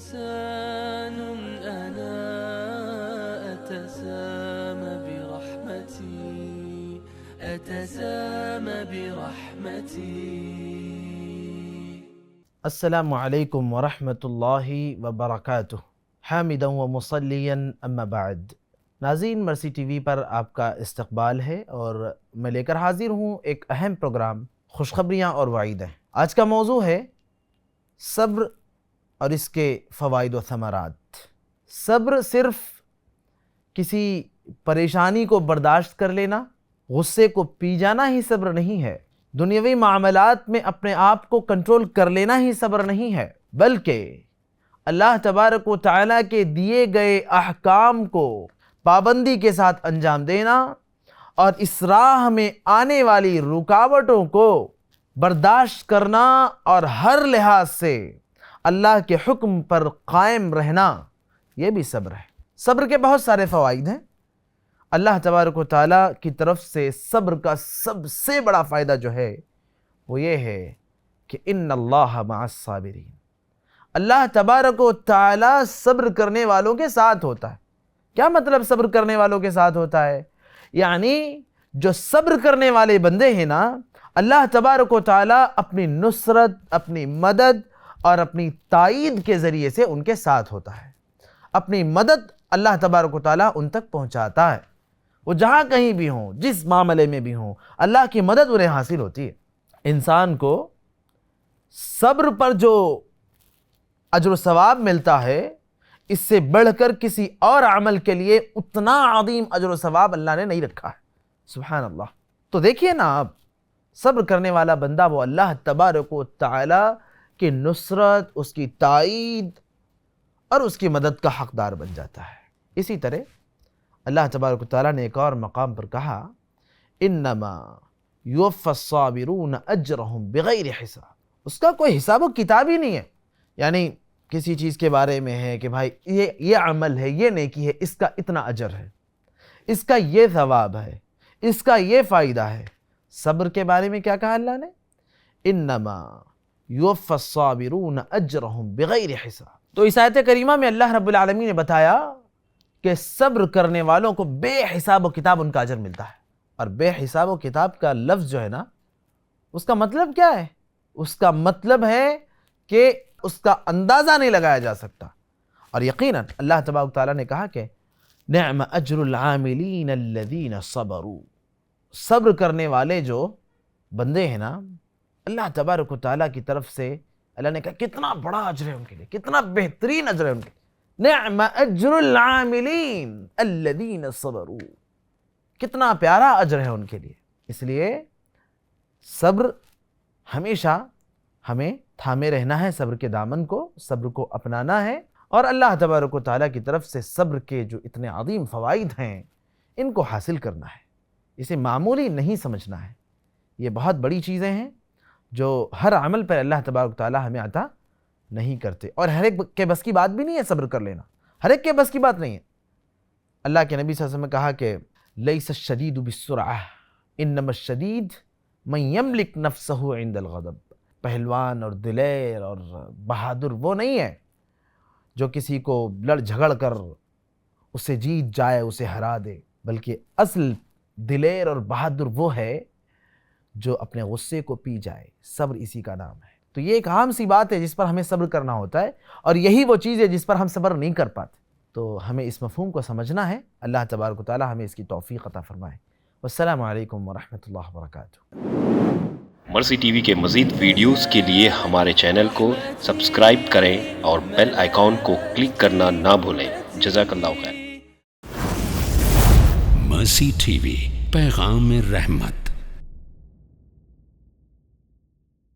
إنسان أنا أتسامى برحمتي. السلام علیکم ورحمۃ اللہ وبرکاتہ. حامدا و مصلیا اما بعد. ناظرین، مرسی ٹی وی پر آپ کا استقبال ہے اور میں لے کر حاضر ہوں ایک اہم پروگرام، خوشخبریاں اور وعیدیں. آج کا موضوع ہے صبر اور اس کے فوائد و ثمرات. صبر صرف کسی پریشانی کو برداشت کر لینا، غصے کو پی جانا ہی صبر نہیں ہے. دنیاوی معاملات میں اپنے آپ کو کنٹرول کر لینا ہی صبر نہیں ہے، بلکہ اللہ تبارک و تعالیٰ کے دیے گئے احکام کو پابندی کے ساتھ انجام دینا اور اس راہ میں آنے والی رکاوٹوں کو برداشت کرنا اور ہر لحاظ سے اللہ کے حکم پر قائم رہنا، یہ بھی صبر ہے. صبر کے بہت سارے فوائد ہیں. اللہ تبارک و تعالیٰ کی طرف سے صبر کا سب سے بڑا فائدہ جو ہے وہ یہ ہے کہ ان اللہ مع الصابرین. اللہ تبارک و تعالیٰ صبر کرنے والوں کے ساتھ ہوتا ہے. کیا مطلب صبر کرنے والوں کے ساتھ ہوتا ہے؟ یعنی جو صبر کرنے والے بندے ہیں نا، اللہ تبارک و تعالیٰ اپنی نصرت، اپنی مدد اور اپنی تائید کے ذریعے سے ان کے ساتھ ہوتا ہے. اپنی مدد اللہ تبارک و تعالیٰ ان تک پہنچاتا ہے. وہ جہاں کہیں بھی ہوں، جس معاملے میں بھی ہوں، اللہ کی مدد انہیں حاصل ہوتی ہے. انسان کو صبر پر جو اجر و ثواب ملتا ہے، اس سے بڑھ کر کسی اور عمل کے لیے اتنا عظیم اجر و ثواب اللہ نے نہیں رکھا ہے. سبحان اللہ. تو دیکھیے نا، آپ صبر کرنے والا بندہ وہ اللہ تبارک و تعالی کی نصرت، اس کی تائید اور اس کی مدد کا حقدار بن جاتا ہے. اسی طرح اللہ تبارک و تعالیٰ نے ایک اور مقام پر کہا، انما یوفی الصابرون اجرہم بغیر حساب. اس کا کوئی حساب و کتاب ہی نہیں ہے. یعنی کسی چیز کے بارے میں ہے کہ بھائی یہ عمل ہے، یہ نیکی ہے، اس کا اتنا اجر ہے، اس کا یہ ثواب ہے، اس کا یہ فائدہ ہے. صبر کے بارے میں کیا کہا اللہ نے؟ انما یوفی الصابرون اجرہم بغیر حساب. تو اس آیت کریمہ میں اللہ رب العالمین نے بتایا کہ صبر کرنے والوں کو بے حساب و کتاب ان کا اجر ملتا ہے. اور بے حساب و کتاب کا لفظ جو ہے نا، اس کا مطلب کیا ہے؟ اس کا مطلب ہے کہ اس کا اندازہ نہیں لگایا جا سکتا. اور یقیناً اللہ تبارک و تعالیٰ نے کہا کہ نعم اجر العاملین الذین صبروا. صبر کرنے والے جو بندے ہیں نا، اللہ تبارک و تعالیٰ کی طرف سے اللہ نے کہا کتنا بڑا اجر ہے ان کے لیے، کتنا بہترین اجر ہے ان کے لیے. نعم اجر العاملین الذین صبروا. کتنا پیارا اجر ہے ان کے لیے. اس لیے صبر ہمیشہ ہمیں تھامے رہنا ہے، صبر کے دامن کو، صبر کو اپنانا ہے، اور اللہ تبارک و تعالیٰ کی طرف سے صبر کے جو اتنے عظیم فوائد ہیں ان کو حاصل کرنا ہے. اسے معمولی نہیں سمجھنا ہے. یہ بہت بڑی چیزیں ہیں جو ہر عمل پر اللہ تبارک و تعالیٰ ہمیں عطا نہیں کرتے، اور ہر ایک کے بس کی بات بھی نہیں ہے صبر کر لینا. ہر ایک کے بس کی بات نہیں ہے. اللہ کے نبی صلی اللہ علیہ وسلم نے کہا کہ لیس الشدید بالسرعہ انما الشدید من یملک نفسہ عند الغضب. پہلوان اور دلیر اور بہادر وہ نہیں ہے جو کسی کو لڑ جھگڑ کر اسے جیت جائے، اسے ہرا دے، بلکہ اصل دلیر اور بہادر وہ ہے جو اپنے غصے کو پی جائے. صبر اسی کا نام ہے. تو یہ ایک عام سی بات ہے جس پر ہمیں صبر کرنا ہوتا ہے، اور یہی وہ چیز ہے جس پر ہم صبر نہیں کر پاتے. تو ہمیں اس مفہوم کو سمجھنا ہے. اللہ تبارک و تعالی ہمیں اس کی توفیق عطا فرمائے. والسلام علیکم ورحمۃ اللہ وبرکاتہ. مرسی ٹی وی کے مزید ویڈیوز کے لیے ہمارے چینل کو سبسکرائب کریں اور بیل آئیکن کو کلک کرنا نہ بھولیں. جزاک اللہ خیر. مرسی ٹی وی، پیغام رحمت.